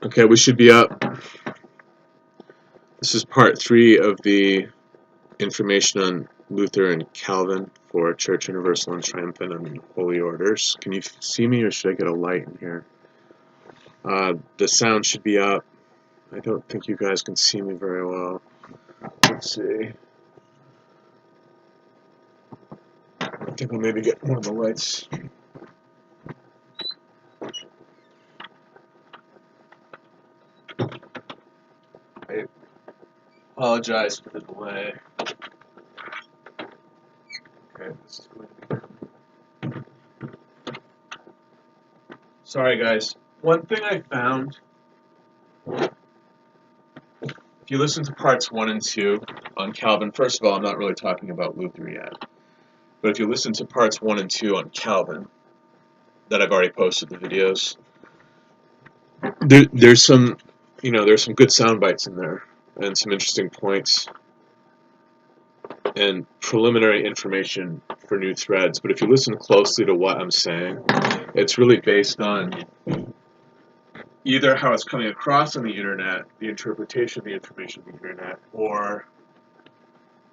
Okay, we should be up. This is part 3 of the information on Luther and Calvin for Church Universal and Triumphant and Holy Orders. Can you see me, or should I get a light in here? The sound should be up. I don't think you guys can see me very well. Let's see. I think I'll maybe get one of the lights. I apologize for the delay. Okay, this is going to be... Sorry, guys. One thing I found, if you listen to parts 1 and 2 on Calvin, first of all, I'm not really talking about Luther yet, but if you listen to parts 1 and 2 on Calvin, that I've already posted the videos, there's some good sound bites in there and some interesting points and preliminary information for new threads. But if you listen closely to what I'm saying, it's really based on either how it's coming across on the internet, the interpretation of the information on the internet, or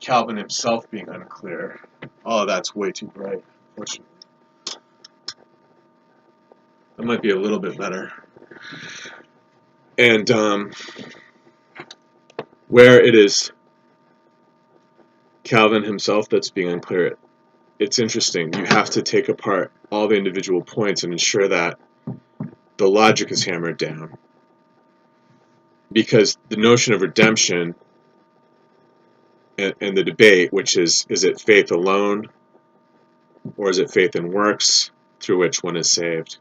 Calvin himself being unclear. Oh, that's way too bright, unfortunately. That might be a little bit better. And where it is Calvin himself that's being unclear, it's interesting. You have to take apart all the individual points and ensure that the logic is hammered down. Because the notion of redemption and the debate, which is it faith alone or is it faith in works through which one is saved?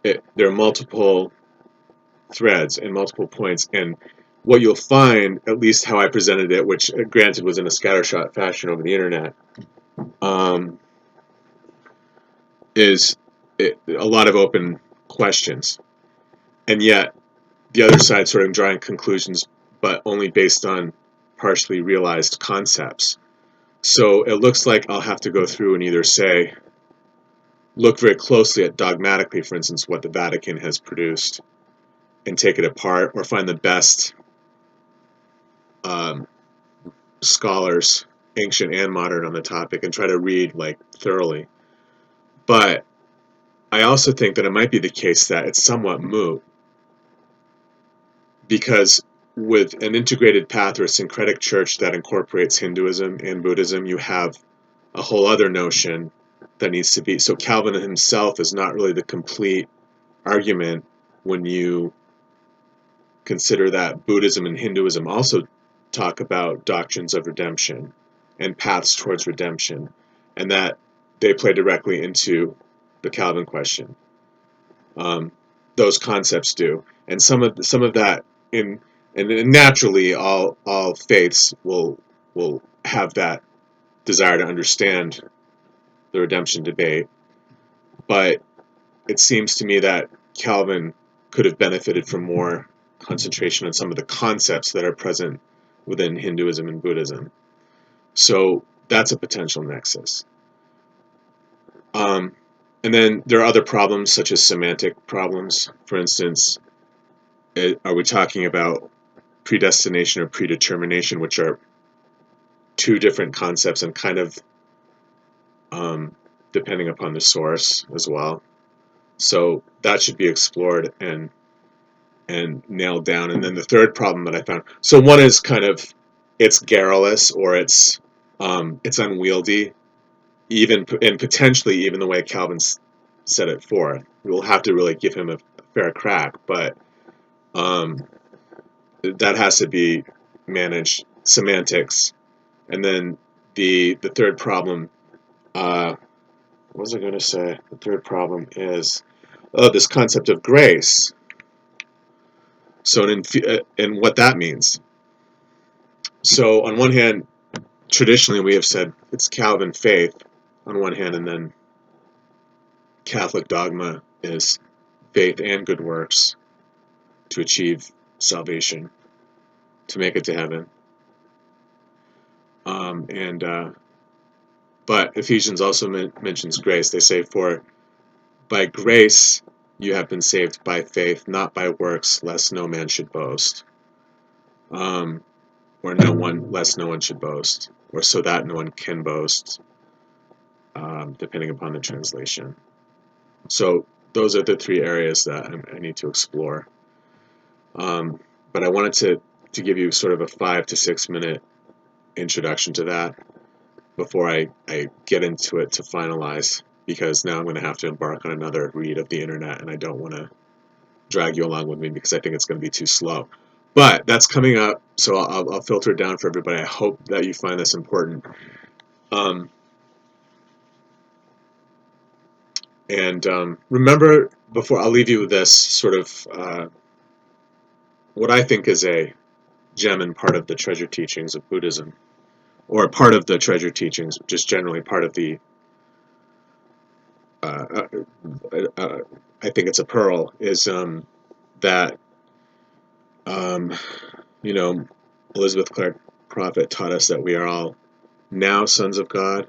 There are multiple threads and multiple points, and what you'll find, at least how I presented it, which granted was in a scattershot fashion over the internet, is a lot of open questions, and yet the other side sort of drawing conclusions, but only based on partially realized concepts. So it looks like I'll have to go through and either say, look very closely at dogmatically, for instance, what the Vatican has produced and take it apart, or find the best scholars, ancient and modern, on the topic and try to read thoroughly. But I also think that it might be the case that it's somewhat moot, because with an integrated path or a syncretic church that incorporates Hinduism and Buddhism, you have a whole other notion that needs to be. So Calvin himself is not really the complete argument when you consider that Buddhism and Hinduism also talk about doctrines of redemption and paths towards redemption, and that they play directly into the Calvin question. Those concepts do, and some of that and naturally all faiths will have that desire to understand the redemption debate, but it seems to me that Calvin could have benefited from more concentration on some of the concepts that are present within Hinduism and Buddhism. So that's a potential nexus. And then there are other problems, such as semantic problems. For instance, are we talking about predestination or predetermination, which are two different concepts and kind of depending upon the source as well. So that should be explored and nailed down. And then the third problem that I found, so one is kind of, it's garrulous, or it's unwieldy, and potentially even the way Calvin set it forth. We'll have to really give him a fair crack, but that has to be managed. Semantics. And then the third problem, what was I going to say? The third problem is this concept of grace. So, and what that means. So, on one hand, traditionally we have said it's Calvin faith on one hand, and then Catholic dogma is faith and good works to achieve salvation, to make it to heaven. But Ephesians also mentions grace. They say, for by grace you have been saved by faith, not by works, lest no man should boast. Or lest no one should boast, or so that no one can boast, depending upon the translation. So those are the three areas that I need to explore. But I wanted to give you sort of a 5 to 6 minute introduction to that before I get into it to finalize, because now I'm going to have to embark on another read of the internet, and I don't want to drag you along with me because I think it's going to be too slow. But that's coming up, so I'll filter it down for everybody. I hope that you find this important. Remember, before I'll leave you with this sort of what I think is a gem and part of the treasure teachings of Buddhism, or part of the treasure teachings, just generally part of the I think it's a pearl, is that Elizabeth Clark Prophet taught us that we are all now sons of God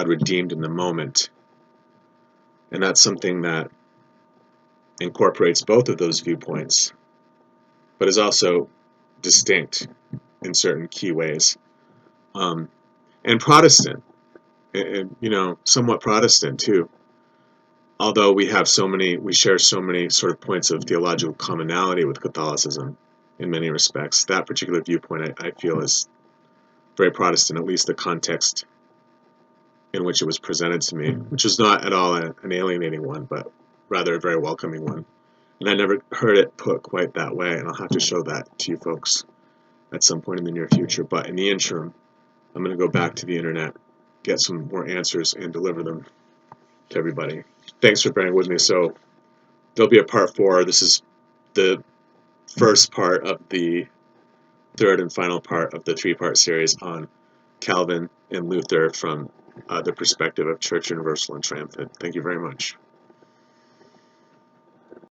redeemed in the moment. And that's something that incorporates both of those viewpoints, but is also distinct in certain key ways. And Protestant, and somewhat Protestant too. Although we share so many sort of points of theological commonality with Catholicism in many respects, that particular viewpoint I feel is very Protestant, at least the context in which it was presented to me, which was not at all an alienating one, but rather a very welcoming one. And I never heard it put quite that way, and I'll have to show that to you folks at some point in the near future. But in the interim, I'm going to go back to the internet, get some more answers, and deliver them to everybody. Thanks for bearing with me. So there'll be a part 4. This is the first part of the third and final part of the 3-part series on Calvin and Luther from the perspective of Church Universal and Triumphant. Thank you very much.